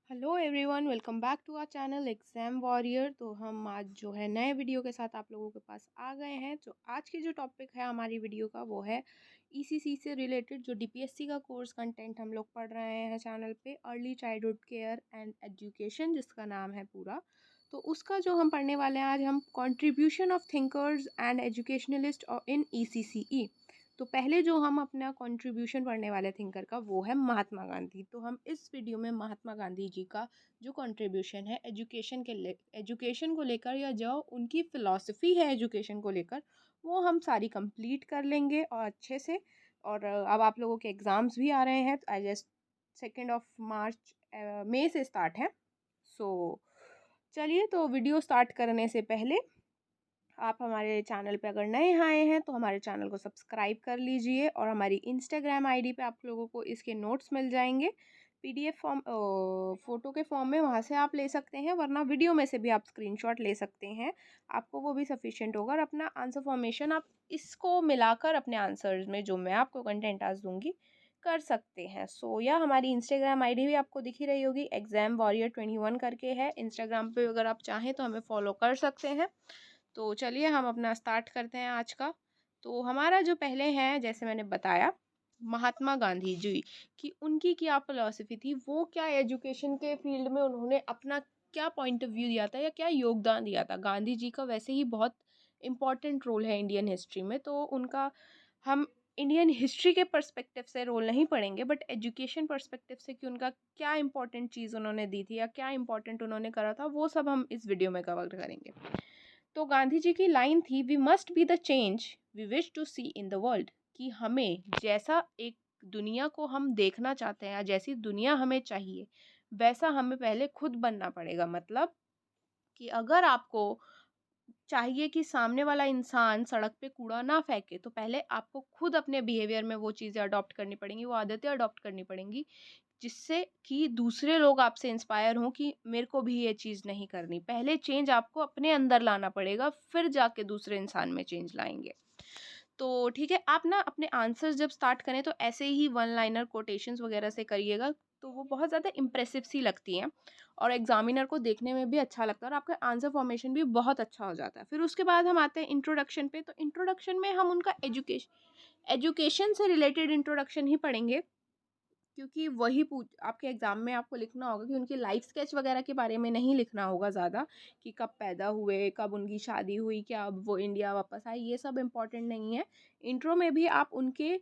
Hello everyone, welcome back to our channel exam warrior. तो हम आज जो है नए वीडियो के साथ आप लोगों के पास आ गए हैं। तो आज की जो टॉपिक है हमारी वीडियो का वो है ईसीसी से रिलेटेड जो डीपीएससी का कोर्स कंटेंट हम लोग पढ़ रहे हैं चैनल पे, early childhood care and education जिसका नाम है पूरा। तो उसका जो हम पढ़ने वाले हैं आज हम contribution of thinkers and educationalist in ECCE. तो पहले जो हम अपना कंट्रीब्यूशन पढ़ने वाले थिंकर का वो है महात्मा गांधी। तो हम इस वीडियो में महात्मा गांधी जी का जो कंट्रीब्यूशन है एजुकेशन को लेकर या जो उनकी फ़िलॉसफ़ी है एजुकेशन को लेकर वो हम सारी कंप्लीट कर लेंगे और अच्छे से। और अब आप लोगों के एग्ज़ाम्स भी आ रहे हैं, आई गेस 2 मार्च मई से स्टार्ट है। सो चलिए, तो वीडियो स्टार्ट करने से पहले आप हमारे चैनल पे अगर नए आए हैं तो हमारे चैनल को सब्सक्राइब कर लीजिए और हमारी इंस्टाग्राम आईडी पे आप लोगों को इसके नोट्स मिल जाएंगे पीडीएफ फॉर्म, फ़ोटो के फॉर्म में। वहाँ से आप ले सकते हैं, वरना वीडियो में से भी आप स्क्रीनशॉट ले सकते हैं, आपको वो भी सफिशिएंट होगा। और अपना आंसर फॉर्मेशन आप इसको मिलाकर अपने आंसर्स में जो मैं आपको कंटेंट आज दूंगी कर सकते हैं। सो या हमारी इंस्टाग्राम आईडी भी आपको दिख ही रही होगी, एग्ज़ाम वॉरियर 21 करके है इंस्टाग्राम पे। अगर आप चाहें तो हमें फॉलो कर सकते हैं। तो चलिए हम अपना स्टार्ट करते हैं आज का। तो हमारा जो पहले हैं, जैसे मैंने बताया, महात्मा गांधी जी की उनकी क्या फ़िलॉसफ़ी थी, वो क्या एजुकेशन के फील्ड में उन्होंने अपना क्या पॉइंट ऑफ व्यू दिया था या क्या योगदान दिया था। गांधी जी का वैसे ही बहुत इम्पॉर्टेंट रोल है इंडियन हिस्ट्री में, तो उनका हम इंडियन हिस्ट्री के पर्सपेक्टिव से रोल नहीं पढ़ेंगे, बट एजुकेशन पर्सपेक्टिव से कि उनका क्या इंपॉर्टेंट चीज़ उन्होंने दी थी या क्या इंपॉर्टेंट उन्होंने करा था, वो सब हम इस वीडियो में कवर करेंगे। तो गांधी जी की लाइन थी, we must be the change we wish to see in the world. कि हमें जैसा एक दुनिया को हम देखना चाहते हैं या जैसी दुनिया हमें चाहिए वैसा हमें पहले खुद बनना पड़ेगा। मतलब कि अगर आपको चाहिए कि सामने वाला इंसान सड़क पे कूड़ा ना फेंके, तो पहले आपको खुद अपने बिहेवियर में वो चीज़ें अडॉप्ट करनी पड़ेंगी, वो आदतें अडॉप्ट करनी पड़ेंगी, जिससे कि दूसरे लोग आपसे इंस्पायर हों कि मेरे को भी ये चीज़ नहीं करनी। पहले चेंज आपको अपने अंदर लाना पड़ेगा, फिर जाके दूसरे इंसान में चेंज लाएंगे। तो ठीक है, आप ना अपने आंसर्स जब स्टार्ट करें तो ऐसे ही वन लाइनर कोटेशंस वगैरह से करिएगा, तो वो बहुत ज़्यादा इम्प्रेसिव सी लगती हैं और एग्जामिनर को देखने में भी अच्छा लगता है और आपका आंसर फॉर्मेशन भी बहुत अच्छा हो जाता है। फिर उसके बाद हम आते हैं इंट्रोडक्शन पे। तो इंट्रोडक्शन में हम उनका एजुकेशन से रिलेटेड इंट्रोडक्शन ही पढ़ेंगे, क्योंकि वही पूछ आपके एग्ज़ाम में आपको लिखना होगा कि उनकी लाइफ स्केच वगैरह के बारे में नहीं लिखना होगा ज़्यादा, कि कब पैदा हुए, कब उनकी शादी हुई, क्या अब वो इंडिया वापस आए, ये सब इम्पोर्टेंट नहीं है। इंट्रो में भी आप उनके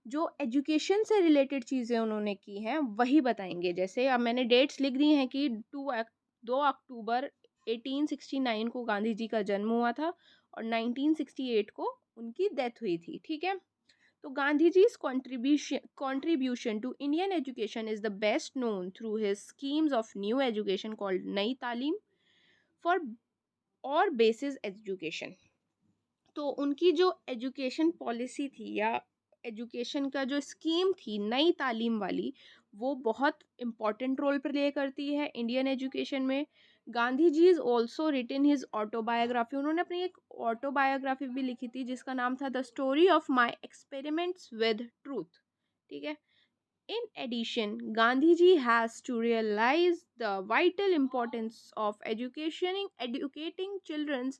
जो एजुकेशन से रिलेटेड चीज़ें उन्होंने की हैं वही बताएंगे। जैसे अब मैंने डेट्स लिख दी हैं कि 2 अक्टूबर 1869 को गांधी जी का जन्म हुआ था और 1968 को उनकी डेथ हुई थी। ठीक है, तो Gandhiji's contribution to Indian education is the best known through his schemes of new education called Nai Talim for और बेसिस एजुकेशन। तो उनकी जो एजुकेशन पॉलिसी थी या एजुकेशन का जो स्कीम थी नई तालीम वाली, वो बहुत इम्पॉर्टेंट रोल प्ले करती है इंडियन एजुकेशन में। Gandhi ji is also written his autobiography. उन्होंने अपनी एक ऑटोबायोग्राफी भी लिखी थी जिसका नाम था the story of my experiments with truth. ठीक है, in addition, Gandhiji has to realize the vital importance of educating children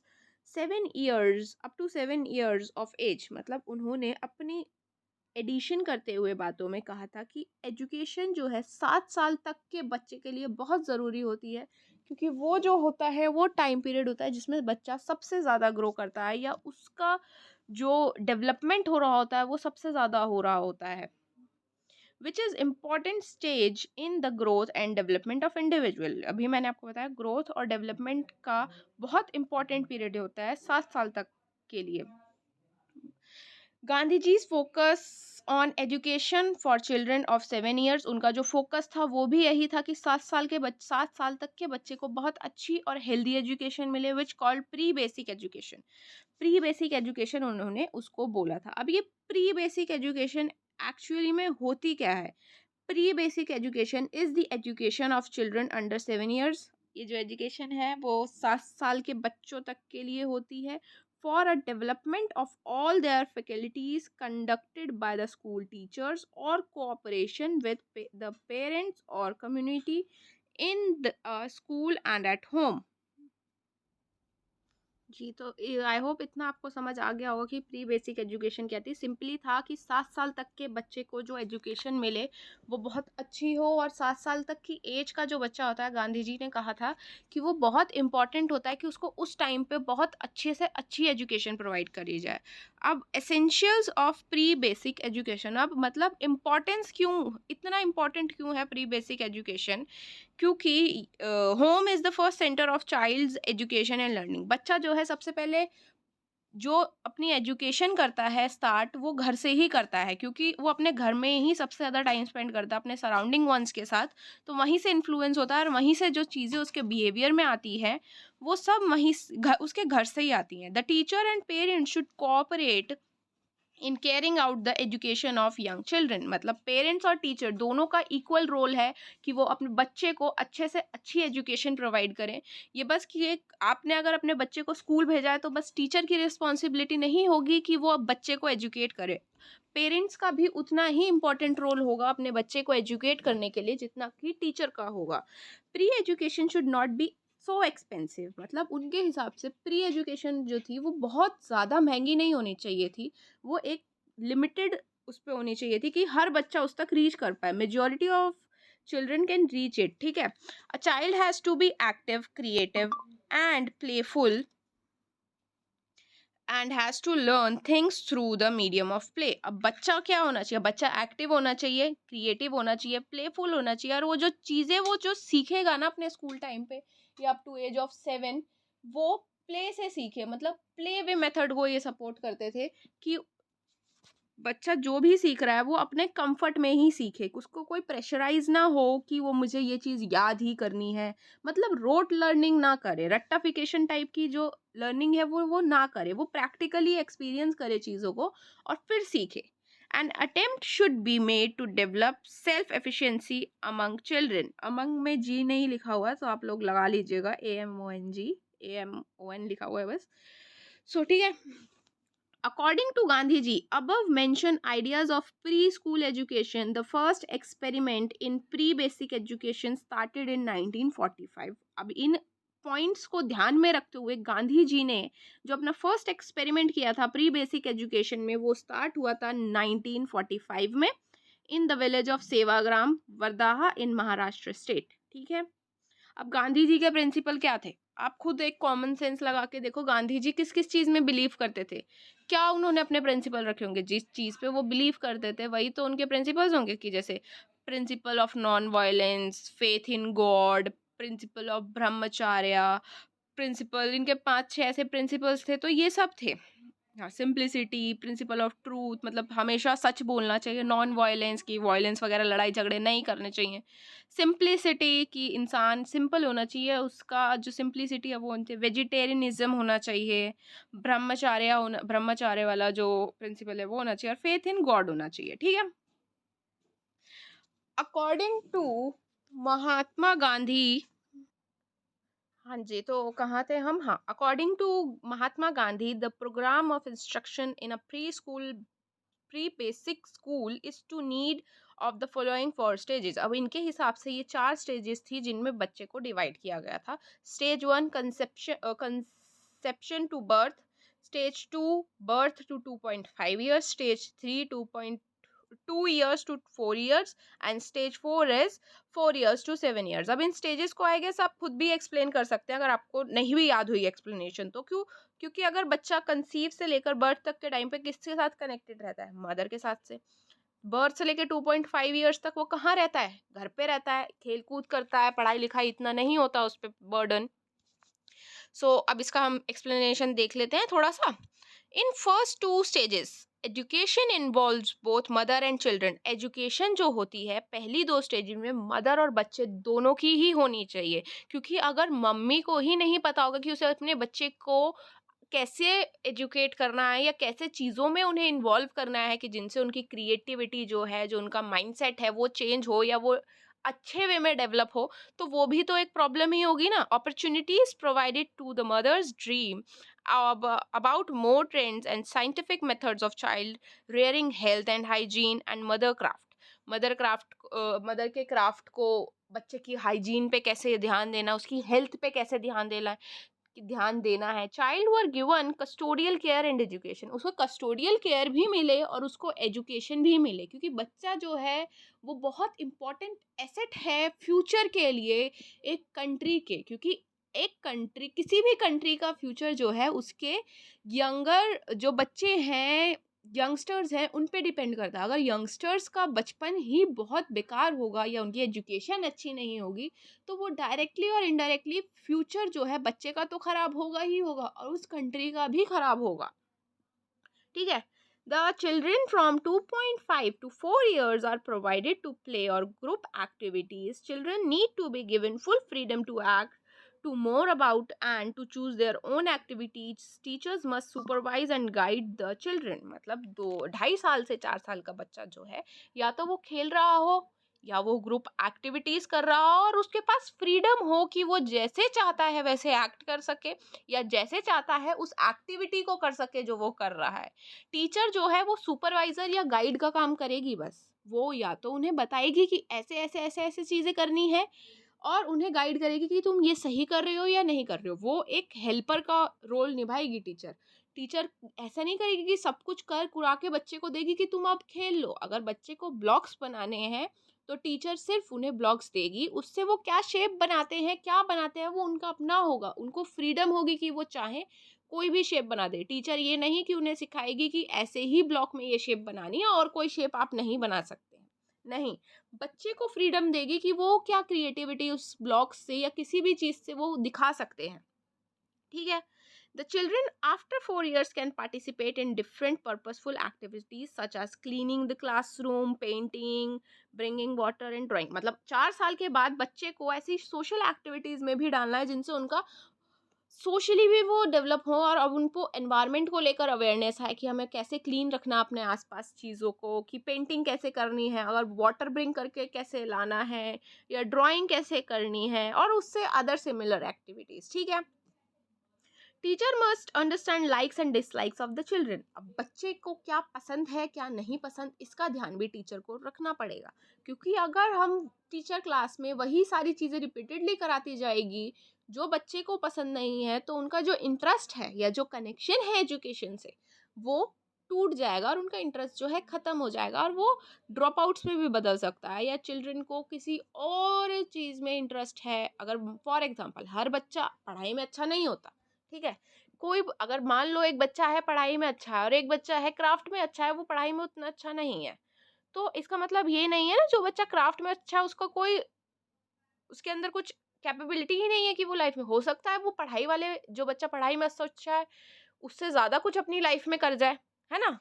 7 years up to 7 years of age। मतलब उन्होंने अपनी एडिशन करते हुए बातों में कहा था कि एजुकेशन जो है 7 साल तक के बच्चे के लिए बहुत ज़रूरी होती है, क्योंकि वो जो होता है वो टाइम पीरियड होता है जिसमें बच्चा सबसे ज़्यादा ग्रो करता है या उसका जो डेवलपमेंट हो रहा होता है वो सबसे ज़्यादा हो रहा होता है, which is important stage in the growth and development of individual. अभी मैंने आपको बताया ग्रोथ और डेवलपमेंट का बहुत इंपॉर्टेंट पीरियड होता है 7 साल तक के लिए। Gandhi ji focus on education for children of 7 years, उनका जो फोकस था वो भी यही था कि 7 साल तक के बच्चे को बहुत अच्छी और हेल्दी एजुकेशन मिले, which called pre basic education. Pre basic education उन्होंने उसको बोला था। अब ये प्री बेसिक एजुकेशन एक्चुअली में होती क्या है? Pre basic education is the education of children under 7 years। ये जो एजुकेशन है वो 7 साल के बच्चों तक के लिए होती है, for a development of all their faculties conducted by the school teachers और कोऑपरेशन विद द पेरेंट्स और community in the school and at home. जी, तो आई होप इतना आपको समझ आ गया होगा कि प्री बेसिक एजुकेशन क्या थी। सिंपली था कि 7 साल तक के बच्चे को जो एजुकेशन मिले वो बहुत अच्छी हो, और 7 साल तक की एज का जो बच्चा होता है, गांधी जी ने कहा था कि वो बहुत इम्पॉर्टेंट होता है कि उसको उस टाइम पे बहुत अच्छे से अच्छी एजुकेशन प्रोवाइड करी जाए। अब essentials of pre basic education, अब मतलब इम्पॉर्टेंस क्यों, इतना इम्पॉर्टेंट क्यों है प्री बेसिक एजुकेशन? क्योंकि home is the first centre of child's education and learning. बच्चा जो है सबसे पहले जो अपनी एजुकेशन करता है स्टार्ट, वो घर से ही करता है, क्योंकि वो अपने घर में ही सबसे ज़्यादा टाइम स्पेंड करता है अपने सराउंडिंग वंस के साथ। तो वहीं से इन्फ्लुएंस होता है, और वहीं से जो चीज़ें उसके बिहेवियर में आती है वो सब उसके घर से ही आती हैं। The teacher and parents should cooperate in caring out the education of young children. मतलब पेरेंट्स और टीचर दोनों का इक्वल रोल है कि वो अपने बच्चे को अच्छे से अच्छी एजुकेशन प्रोवाइड करें। ये बस कि एक आपने अगर अपने बच्चे को स्कूल भेजा है तो बस टीचर की रिस्पॉन्सिबिलिटी नहीं होगी कि वो अब बच्चे को एजुकेट करे। पेरेंट्स का भी उतना ही इम्पोर्टेंट रोल होगा अपने बच्चे को एजुकेट करने के लिए जितना कि टीचर का होगा। Pre education should not be so expensive. मतलब उनके हिसाब से प्री एजुकेशन जो थी वो बहुत ज़्यादा महंगी नहीं होनी चाहिए थी। वो एक लिमिटेड उस पे होनी चाहिए थी कि हर बच्चा उस तक रीच कर पाए। Majority of children can reach it, ठीक है। A child has to be active, creative and playful and has to learn things through the medium of play. अब बच्चा क्या होना चाहिए? बच्चा एक्टिव होना चाहिए, क्रिएटिव होना चाहिए, प्लेफुल होना चाहिए, और वो जो चीज़ें वो जो सीखेगा ना अपने स्कूल टाइम पे या अप टू एज ऑफ 7, वो प्ले से सीखे। मतलब प्ले वे मेथड को ये सपोर्ट करते थे कि बच्चा जो भी सीख रहा है वो अपने कंफर्ट में ही सीखे, उसको कोई प्रेशराइज ना हो कि वो मुझे ये चीज़ याद ही करनी है। मतलब रोट लर्निंग ना करे, रट्टाफिकेशन टाइप की जो लर्निंग है वो ना करे, वो प्रैक्टिकली एक्सपीरियंस करे चीज़ों को और फिर सीखे। An attempt should be made to develop self efficiency among children. Among में जी नहीं लिखा हुआ है तो आप लोग लगा लीजिएगा, AMONG, AMON लिखा हुआ है बस। सो ठीक है। According to Gandhiji, above mentioned ideas of preschool education, the first experiment in pre-basic education started in 1945. अब इन पॉइंट्स को ध्यान में रखते हुए गांधी जी ने जो अपना फर्स्ट एक्सपेरिमेंट किया था प्री बेसिक एजुकेशन में, वो स्टार्ट हुआ था 1945 में in the village of Sevagram, Wardha in Maharashtra state, ठीक है। अब गांधी जी के प्रिंसिपल क्या थे? आप खुद एक कॉमन सेंस लगा के देखो, गांधी जी किस किस चीज में बिलीव करते थे? क्या उन्होंने अपने प्रिंसिपल रखे होंगे? जिस चीज पे वो बिलीव करते थे वही तो उनके प्रिंसिपल्स होंगे, कि जैसे principle of non violence, faith in God, principle of brahmacharya, principle, इनके 5-6 ऐसे प्रिंसिपल्स थे, तो ये सब थे। हाँ, सिंप्लिसिटी, प्रिंसिपल ऑफ ट्रूथ, मतलब हमेशा सच बोलना चाहिए, नॉन वायलेंस की वायलेंस वगैरह लड़ाई झगड़े नहीं करने चाहिए, सिंप्लिसिटी की इंसान सिंपल होना चाहिए, उसका जो सिंप्लिसिटी है वो उनसे, वेजिटेरियनिज्म होना चाहिए, ब्रह्मचार्य वाला जो प्रिंसिपल है वो होना चाहिए, और फेथ इन गॉड होना चाहिए, ठीक है। अकॉर्डिंग टू महात्मा गांधी, हाँ जी, तो कहाँ थे हम? हाँ, according to Mahatma Gandhi, the program of instruction in a pre school pre basic school is to need of the following 4 stages. अब इनके हिसाब से ये 4 स्टेजेस थी जिनमें बच्चे को डिवाइड किया गया था। Stage 1 conception to birth, stage 2 birth to 2.5 years, stage 3 2 years to 4 years, and stage 4 is 4 years to 7 years। अब इन स्टेजेस को आई गेस आप खुद भी एक्सप्लेन कर सकते हैं अगर आपको नहीं भी याद हुई एक्सप्लेनेशन तो। क्यों? क्योंकि अगर बच्चा कंसीव से लेकर बर्थ तक के टाइम पे किसके साथ कनेक्टेड रहता है? मदर के साथ से। बर्थ से लेकर 2.5 ईयर्स तक वो कहाँ रहता है? घर पे रहता है, खेल कूद करता है, पढ़ाई लिखाई इतना नहीं होता उस पर बर्डन। सो अब इसका हम एक्सप्लेनेशन देख लेते हैं थोड़ा सा। In first 2 stages education involves both mother and children. Education जो होती है पहली 2 स्टेज में मदर और बच्चे दोनों की ही होनी चाहिए, क्योंकि अगर मम्मी को ही नहीं पता होगा कि उसे अपने बच्चे को कैसे एजुकेट करना है या कैसे चीज़ों में उन्हें इन्वॉल्व करना है कि जिनसे उनकी क्रिएटिविटी जो है, जो उनका माइंडसेट है वो चेंज हो या वो अच्छे वे में डेवलप हो, तो वो भी तो एक प्रॉब्लम ही होगी ना। Opportunities provided to the mother's dream about more trends and scientific methods of child rearing, health and hygiene and mother craft। Mother के क्राफ्ट को बच्चे की हाइजीन पे कैसे ध्यान देना, उसकी हेल्थ पे कैसे ध्यान देना है। Child were given custodial care and education, उसको कस्टोडियल केयर भी मिले और उसको एजुकेशन भी मिले, क्योंकि बच्चा जो है वो बहुत इम्पोर्टेंट एसेट है फ्यूचर के लिए एक कंट्री के, क्योंकि एक कंट्री, किसी भी कंट्री का फ्यूचर जो है उसके यंगर जो बच्चे हैं, यंगस्टर्स हैं, उन पे डिपेंड करता है। अगर यंगस्टर्स का बचपन ही बहुत बेकार होगा या उनकी एजुकेशन अच्छी नहीं होगी तो वो डायरेक्टली और इनडायरेक्टली फ्यूचर जो है बच्चे का तो खराब होगा ही होगा और उस कंट्री का भी खराब होगा। ठीक है। The children from 2.5 to 4 years are provided to play or group activities. Children need to be given full freedom to act, to more about and to choose their own activities. Teachers must supervise and guide the children. मतलब 2-2.5 साल से 4 साल का बच्चा जो है या तो वो खेल रहा हो या वो ग्रुप एक्टिविटीज कर रहा हो और उसके पास फ्रीडम हो कि वो जैसे चाहता है वैसे एक्ट कर सके या जैसे चाहता है उस एक्टिविटी को कर सके जो वो कर रहा है। टीचर जो है वो सुपरवाइजर या गाइड का काम करेगी, बस वो या तो उन्हें बताएगी कि ऐसे ऐसे ऐसे ऐसे चीजें करनी है और उन्हें गाइड करेगी कि तुम ये सही कर रहे हो या नहीं कर रहे हो। वो एक हेल्पर का रोल निभाएगी टीचर। टीचर ऐसा नहीं करेगी कि सब कुछ कर कुरा के बच्चे को देगी कि तुम अब खेल लो। अगर बच्चे को ब्लॉक्स बनाने हैं तो टीचर सिर्फ उन्हें ब्लॉक्स देगी, उससे वो क्या शेप बनाते हैं क्या बनाते हैं वो उनका अपना होगा, उनको फ्रीडम होगी कि वो चाहे कोई भी शेप बना दे। टीचर ये नहीं कि उन्हें सिखाएगी कि ऐसे ही ब्लॉक में ये शेप बनानी है और कोई शेप आप नहीं बना सकते हैं, नहीं। बच्चे को फ्रीडम देगी कि वो क्या क्रिएटिविटी उस ब्लॉक से या किसी भी चीज से वो दिखा सकते हैं। ठीक है। The children after 4 years can participate in different purposeful activities such as cleaning the classroom, painting, bringing water and drawing. मतलब 4 साल के बाद बच्चे को ऐसी सोशल एक्टिविटीज में भी डालना है जिनसे उनका सोशली भी वो डेवलप हो और अब उनको एनवायरनमेंट को लेकर अवेयरनेस है कि हमें कैसे क्लीन रखना अपने आसपास चीज़ों को, कि पेंटिंग कैसे करनी है, अगर वाटर ब्रिंग करके कैसे लाना है या ड्राइंग कैसे करनी है और उससे अदर सिमिलर एक्टिविटीज़। ठीक है। Teacher must understand likes and dislikes of the children. अब बच्चे को क्या पसंद है क्या नहीं पसंद इसका ध्यान भी टीचर को रखना पड़ेगा, क्योंकि अगर हम टीचर क्लास में वही सारी चीज़ें रिपीटेडली कराती जाएगी जो बच्चे को पसंद नहीं है तो उनका जो इंटरेस्ट है या जो कनेक्शन है एजुकेशन से वो टूट जाएगा और उनका इंटरेस्ट जो है ख़त्म हो जाएगा और वो ड्रॉप आउट्स में भी बदल सकता है। या चिल्ड्रन को किसी और चीज़ में इंटरेस्ट है, अगर फॉर एग्जांपल हर बच्चा पढ़ाई में अच्छा नहीं होता, ठीक है, कोई अगर मान लो एक बच्चा है पढ़ाई में अच्छा है और एक बच्चा है क्राफ्ट में अच्छा है, वो पढ़ाई में उतना अच्छा नहीं है, तो इसका मतलब ये नहीं है ना जो बच्चा क्राफ्ट में अच्छा है उसका कोई उसके अंदर कुछ कैपेबिलिटी ही नहीं है कि वो लाइफ में, हो सकता है वो पढ़ाई वाले जो बच्चा पढ़ाई में अच्छा है उससे ज्यादा कुछ अपनी लाइफ में कर जाए, है ना।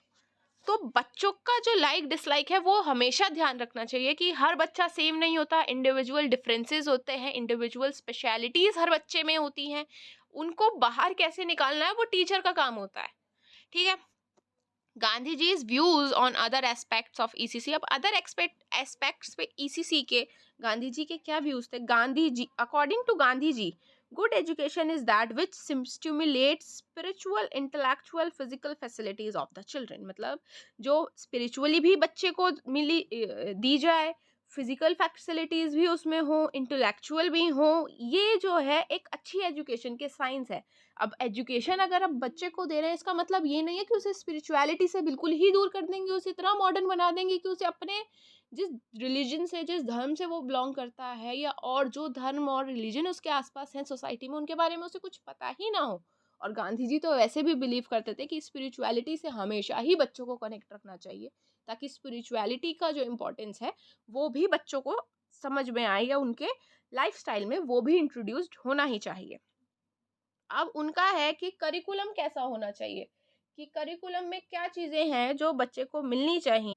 तो बच्चों का जो लाइक डिसलाइक है वो हमेशा ध्यान रखना चाहिए कि हर बच्चा सेम नहीं होता, इंडिविजुअल डिफरेंसेस होते हैं, इंडिविजुअल स्पेशलिटीज हर बच्चे में होती हैं, उनको बाहर कैसे निकालना है वो टीचर का काम होता है। ठीक है। Gandhi ji's views on other aspects of ECC. अब अदर एस्पेक्ट्स पे ईसीसी के गांधी जी के क्या व्यूज थे। Gandhi ji, according to Gandhi ji, good education is that which stimulates spiritual intellectual physical facilities of the children. मतलब जो स्पिरिचुअली भी बच्चे को दी जाए, फिजिकल फैसिलिटीज भी उसमें हो, इंटेलेक्चुअल भी हो, ये जो है एक अच्छी एजुकेशन के साइंस है। अब एजुकेशन अगर आप बच्चे को दे रहे हैं इसका मतलब ये नहीं है कि उसे स्पिरिचुअलिटी से बिल्कुल ही दूर कर देंगे, उसे इतना मॉडर्न बना देंगे कि उसे अपने जिस रिलीजन से, जिस धर्म से वो बिलोंग करता है या और जो धर्म और रिलीजन उसके आसपास हैं सोसाइटी में उनके बारे में उसे कुछ पता ही ना हो। और गांधी जी तो वैसे भी बिलीव करते थे कि स्पिरिचुअलिटी से हमेशा ही बच्चों को कनेक्ट रखना चाहिए ताकि स्पिरिचुअलिटी का जो इम्पोर्टेंस है वो भी बच्चों को समझ में आए या उनके लाइफस्टाइल में वो भी इंट्रोड्यूस्ड होना ही चाहिए। अब उनका है कि करिकुलम कैसा होना चाहिए, कि करिकुलम में क्या चीज़ें हैं जो बच्चे को मिलनी चाहिए।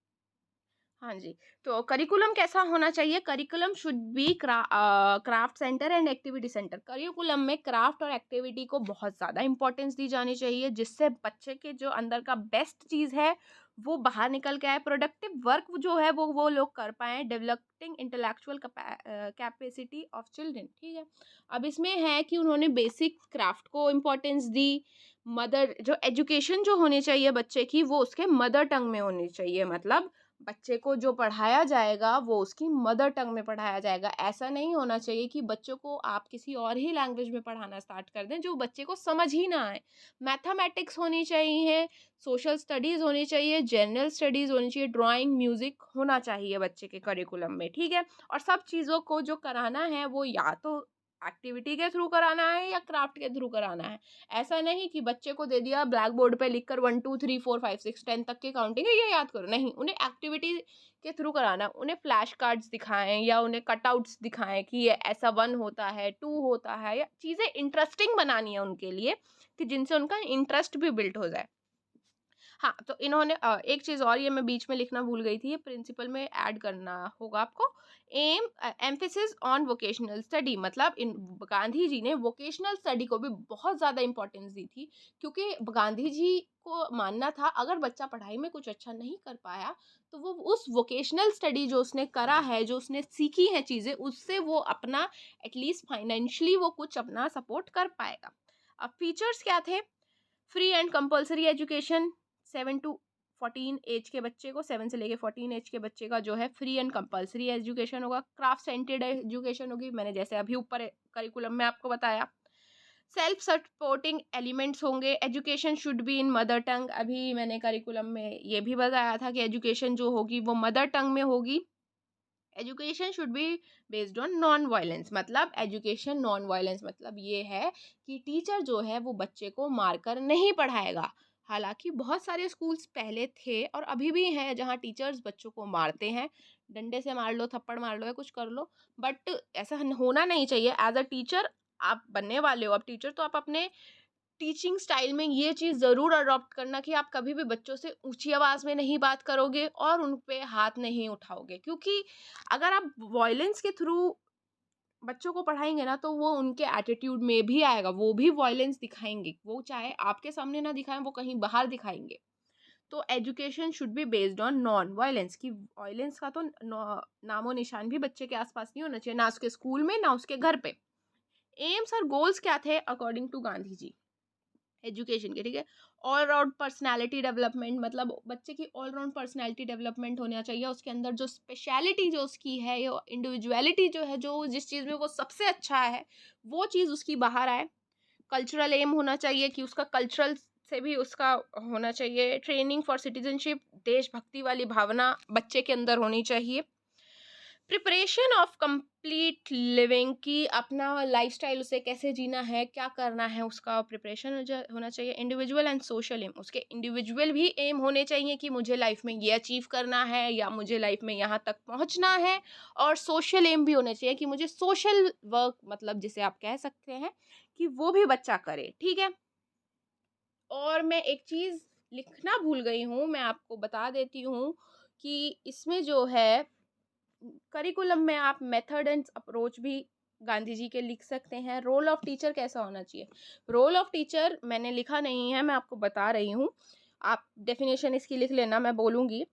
हाँ जी। तो करिकुलम कैसा होना चाहिए। Curriculum should be craft centre and activity centre. Curriculum में क्राफ्ट और एक्टिविटी को बहुत ज़्यादा इंपॉर्टेंस दी जानी चाहिए जिससे बच्चे के जो अंदर का बेस्ट चीज़ है वो बाहर निकल के आए, प्रोडक्टिव वर्क जो है वो लोग कर पाएँ, developing intellectual capacity of children. ठीक है। अब इसमें है कि उन्होंने बेसिक क्राफ्ट को इम्पोर्टेंस दी, मदर जो एजुकेशन जो होनी चाहिए बच्चे की वो उसके मदर टंग में होनी चाहिए, मतलब बच्चे को जो पढ़ाया जाएगा वो उसकी मदर टंग में पढ़ाया जाएगा। ऐसा नहीं होना चाहिए कि बच्चों को आप किसी और ही लैंग्वेज में पढ़ाना स्टार्ट कर दें जो बच्चे को समझ ही ना आए। मैथमेटिक्स होनी चाहिए, सोशल स्टडीज़ होनी चाहिए, जनरल स्टडीज़ होनी चाहिए, ड्राइंग, म्यूज़िक होना चाहिए बच्चे के करिकुलम में, ठीक है? और सब चीज़ों को जो कराना है वो या तो एक्टिविटी के थ्रू कराना है या क्राफ्ट के थ्रू कराना है। ऐसा नहीं कि बच्चे को दे दिया ब्लैक बोर्ड पे लिखकर 1 2 3 4 5 6 10 तक की काउंटिंग है, ये याद करो। नहीं, उन्हें एक्टिविटी के थ्रू कराना। उन्हें फ्लैश कार्ड्स दिखाएं या उन्हें कटआउट्स दिखाएं कि ये ऐसा 1 होता है, 2 होता है, या चीज़ें इंटरेस्टिंग बनानी है उनके लिए कि जिनसे उनका इंटरेस्ट भी बिल्ड हो जाए। हाँ, तो इन्होंने एक चीज़ और ये मैं बीच में लिखना भूल गई थी, ये प्रिंसिपल में ऐड करना होगा आपको। एम्फेसिस ऑन वोकेशनल स्टडी, मतलब इन गांधी जी ने वोकेशनल स्टडी को भी बहुत ज़्यादा इम्पोर्टेंस दी थी, क्योंकि गांधी जी को मानना था अगर बच्चा पढ़ाई में कुछ अच्छा नहीं कर पाया तो वो उस वोकेशनल स्टडी जो उसने करा है, जो उसने सीखी है चीज़ें, उससे वो अपना एटलीस्ट फाइनेंशियली वो कुछ अपना सपोर्ट कर पाएगा। अब फीचर्स क्या थे? Free and compulsory education, 7 to 14 age के बच्चे को, 7 से लेके 14 एज के बच्चे का जो है फ्री एंड कंपलसरी एजुकेशन होगा। क्राफ्ट सेंटेड एजुकेशन होगी, मैंने जैसे अभी ऊपर करिकुलम में आपको बताया। सेल्फ सपोर्टिंग एलिमेंट्स होंगे। Education should be in mother tongue, अभी मैंने करिकुलम में ये भी बताया था कि एजुकेशन जो होगी वो मदर टंग में होगी। Education should be based on non violence, मतलब एजुकेशन नॉन वायलेंस मतलब ये है कि टीचर जो है वो बच्चे को मारकर नहीं पढ़ाएगा। हालांकि बहुत सारे स्कूल्स पहले थे और अभी भी हैं जहाँ टीचर्स बच्चों को मारते हैं, डंडे से मार लो, थप्पड़ मार लो या कुछ कर लो, बट ऐसा होना नहीं चाहिए। एज अ टीचर आप बनने वाले हो, अब टीचर तो आप अपने टीचिंग स्टाइल में ये चीज़ ज़रूर अडॉप्ट करना कि आप कभी भी बच्चों से ऊंची आवाज़ में नहीं बात करोगे और उन पे हाथ नहीं उठाओगे, क्योंकि अगर आप वॉयलेंस के थ्रू बच्चों को पढ़ाएंगे ना तो वो उनके एटीट्यूड में भी आएगा, वो भी वॉयलेंस दिखाएंगे, वो चाहे आपके सामने ना दिखाएं, वो कहीं बाहर दिखाएंगे। तो education should be based on non violence, की वायलेंस का तो नामो निशान भी बच्चे के आसपास नहीं होना चाहिए, ना उसके स्कूल में ना उसके घर पे। एम्स और गोल्स क्या थे according to Gandhi ji education के, ठीक है? ऑल राउंड पर्सनैलिटी डेवलपमेंट, मतलब बच्चे की ऑल राउंड पर्सनैलिटी डेवलपमेंट होना चाहिए, उसके अंदर जो स्पेशलिटी जो उसकी है, ये इंडिविजुअलिटी जो है, जो जिस चीज़ में वो सबसे अच्छा है वो चीज़ उसकी बाहर आए। कल्चरल एम होना चाहिए कि उसका कल्चरल से भी उसका होना चाहिए। ट्रेनिंग फॉर सिटीजनशिप, देशभक्ति वाली भावना बच्चे के अंदर होनी चाहिए। प्रिपरेशन ऑफ कंप्लीट लिविंग, की अपना लाइफस्टाइल उसे कैसे जीना है, क्या करना है, उसका प्रिपरेशन होना चाहिए। इंडिविजुअल एंड सोशल एम, उसके इंडिविजुअल भी एम होने चाहिए कि मुझे लाइफ में ये अचीव करना है या मुझे लाइफ में यहाँ तक पहुँचना है, और सोशल एम भी होने चाहिए कि मुझे सोशल वर्क, मतलब जिसे आप कह सकते हैं कि वो भी बच्चा करे, ठीक है? और मैं एक चीज़ लिखना भूल गई हूँ, मैं आपको बता देती हूँ कि इसमें जो है करिकुलम में आप मेथड एंड अप्रोच भी गांधी जी के लिख सकते हैं। रोल ऑफ टीचर कैसा होना चाहिए? रोल ऑफ टीचर मैंने लिखा नहीं है, मैं आपको बता रही हूँ, आप डेफिनेशन इसकी लिख लेना, मैं बोलूँगी।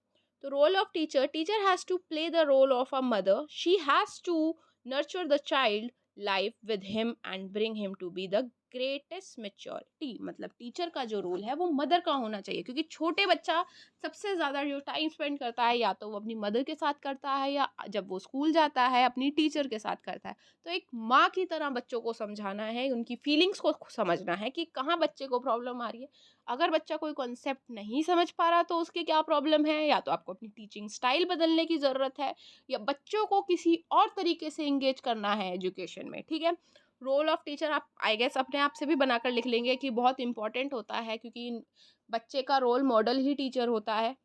तो role of teacher, teacher has to play the role of a mother, she has to nurture the child life with him and bring him to be the greatest maturity, मतलब टीचर का जो role है वो mother का होना चाहिए, क्योंकि छोटे बच्चा सबसे ज़्यादा जो टाइम स्पेंड करता है या तो वो अपनी मदर के साथ करता है या जब वो स्कूल जाता है अपनी टीचर के साथ करता है। तो एक माँ की तरह बच्चों को समझाना है, उनकी फीलिंग्स को समझना है कि कहाँ बच्चे को प्रॉब्लम आ रही है। अगर बच्चा कोई कॉन्सेप्ट नहीं समझ पा रहा तो उसके क्या प्रॉब्लम है, या तो आपको अपनी टीचिंग स्टाइल बदलने की ज़रूरत है या बच्चों को किसी और तरीके से इंगेज करना है एजुकेशन में, ठीक है? रोल ऑफ टीचर आप आई गेस अपने आप से भी बनाकर लिख लेंगे कि बहुत इंपॉर्टेंट होता है, क्योंकि बच्चे का रोल मॉडल ही टीचर होता है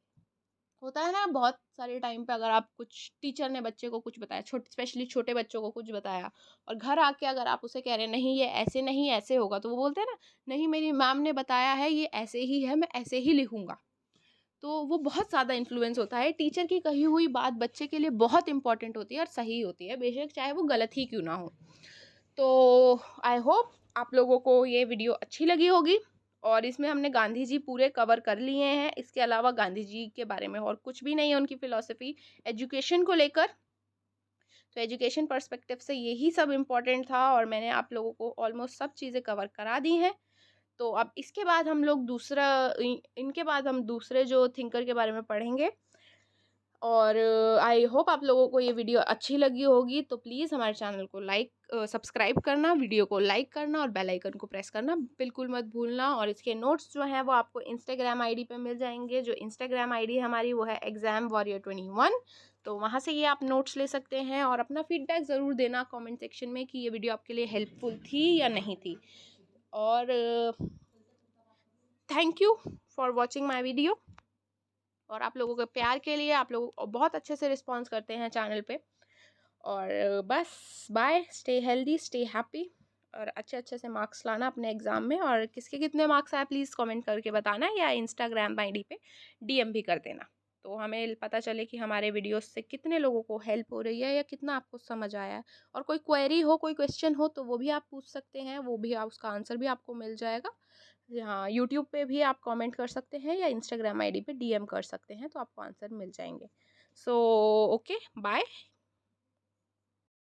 ना। बहुत सारे टाइम पे अगर आप कुछ टीचर ने बच्चे को कुछ बताया, स्पेशली छोटे बच्चों को कुछ बताया, और घर आके अगर आप उसे कह रहे हैं नहीं ये ऐसे नहीं ऐसे होगा, तो वो बोलते हैं ना नहीं मेरी मैम ने बताया है ये ऐसे ही है, मैं ऐसे ही लिखूंगा। तो वो बहुत ज़्यादा इन्फ्लुएंस होता है, टीचर की कही हुई बात बच्चे के लिए बहुत इंपॉर्टेंट होती है और सही होती है, बेशक चाहे वो गलत ही क्यों ना हो। तो आई होप आप लोगों को ये वीडियो अच्छी लगी होगी, और इसमें हमने गांधी जी पूरे कवर कर लिए हैं। इसके अलावा गांधी जी के बारे में और कुछ भी नहीं है उनकी फ़िलॉसफ़ी एजुकेशन को लेकर। तो एजुकेशन पर्सपेक्टिव से यही सब इम्पोर्टेंट था और मैंने आप लोगों को ऑलमोस्ट सब चीज़ें कवर करा दी हैं। तो अब इसके बाद हम लोग इनके बाद हम दूसरे जो थिंकर के बारे में पढ़ेंगे। और आई होप आप लोगों को ये वीडियो अच्छी लगी होगी, तो प्लीज़ हमारे चैनल को सब्सक्राइब करना, वीडियो को लाइक करना और बेल आइकन को प्रेस करना बिल्कुल मत भूलना। और इसके नोट्स जो हैं वो आपको इंस्टाग्राम आईडी पे मिल जाएंगे। जो इंस्टाग्राम आईडी हमारी वो है एग्ज़ाम वॉरियर 21। तो वहाँ से ये आप नोट्स ले सकते हैं और अपना फीडबैक ज़रूर देना कमेंट सेक्शन में कि ये वीडियो आपके लिए हेल्पफुल थी या नहीं थी। और thank you for watching my video. और आप लोगों के प्यार के लिए, आप लोग बहुत अच्छे से रिस्पॉन्स करते हैं चैनल पे। और बस bye, stay healthy, stay happy और अच्छे अच्छे से मार्क्स लाना अपने एग्ज़ाम में। और किसके कितने मार्क्स आए प्लीज़ कमेंट करके बताना, या इंस्टाग्राम आईडी पे डीएम भी कर देना, तो हमें पता चले कि हमारे वीडियोस से कितने लोगों को हेल्प हो रही है या कितना आपको समझ आया है। और कोई क्वेरी हो, कोई क्वेश्चन हो तो वो भी आप पूछ सकते हैं, वो भी आप उसका आंसर भी आपको मिल जाएगा। हाँ, यूट्यूब पे भी आप कमेंट कर सकते हैं या इंस्टाग्राम आईडी पे डीएम कर सकते हैं, तो आपको आंसर मिल जाएंगे। So okay, bye.